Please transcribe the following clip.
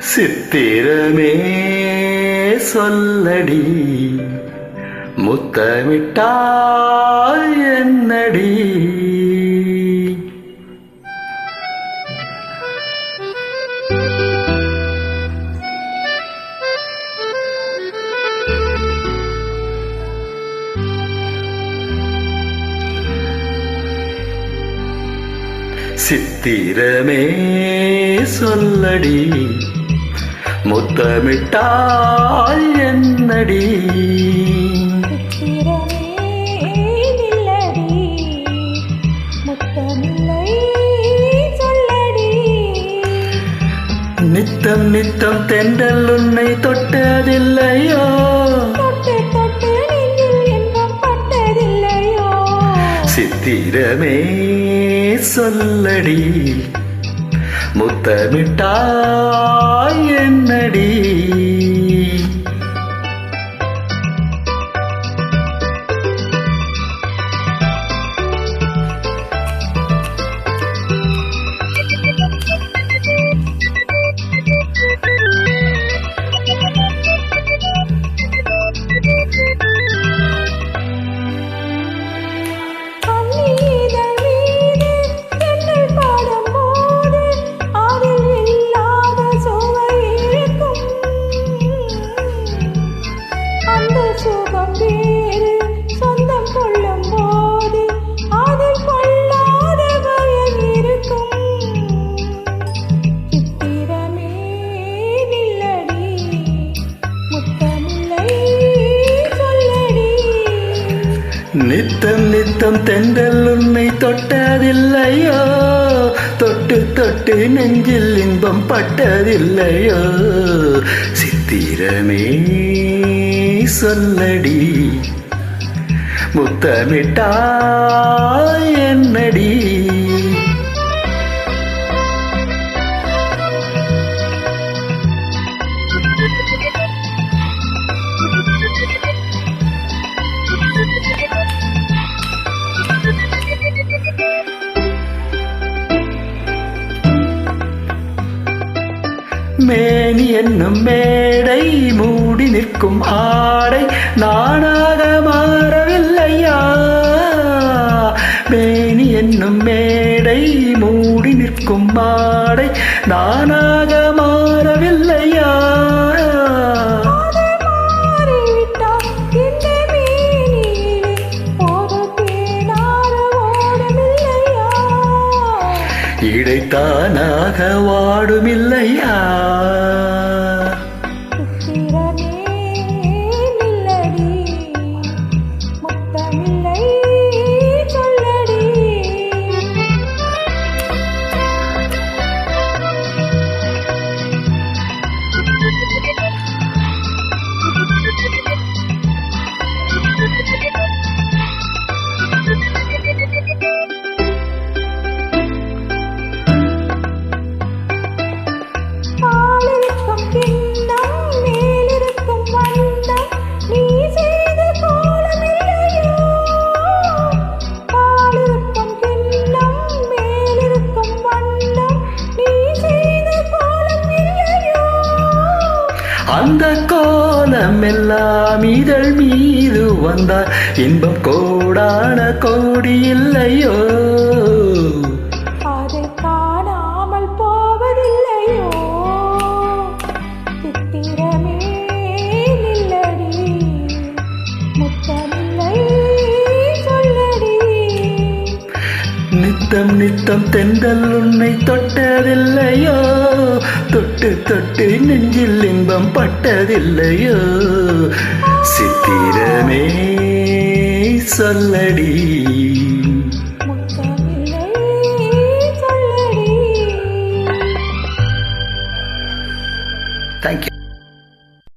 சித்திரமே சொல்லடி முத்தமிட்டாய் என்னடி. சித்திரமே சொல்லடி முத்தமிட்டாய் என்னடி. நித்தம் நித்தம் தென்றல் உன்னை தொட்டதில்லையோ, சித்திரமே சொல்லடி முத்தமிட்டாய் என்னடி. நித்தம் நித்தம் தென்றல் உன்னை தொட்டதில்லையோ, தொட்டு தொட்டு நெஞ்சில் இன்பம் பட்டதில்லையோ, சித்திரமே சொல்லடி முத்தமிட்டாய் என்னடி. மேனி என்னும் மேடை மூடி நிற்கும் ஆடை நானாக மாறவில்லையா, மேனி என்னும் மேடை மூடி நிற்கும் ஆடை நானாக மாறவில்லையா. இடைத்தானாக வாடுமில்லையா. அந்த கோலம் எல்லாம் இதழ் மீது வந்தார் இன்பம் கோடான கோடி இல்லையோ, அதை காணாமல் போவதில்லையோ, சித்திரமே நில்லடி முத்தமில்லை சொல்லடி. நித்தம் நித்தம் தென்றல் உன்னை தொட்டதில்லையோ, தொட்டு தொட்டு நெஞ்சில் இன்பம் பட்டதில்லையோ, சித்திரமே சொல்லடி.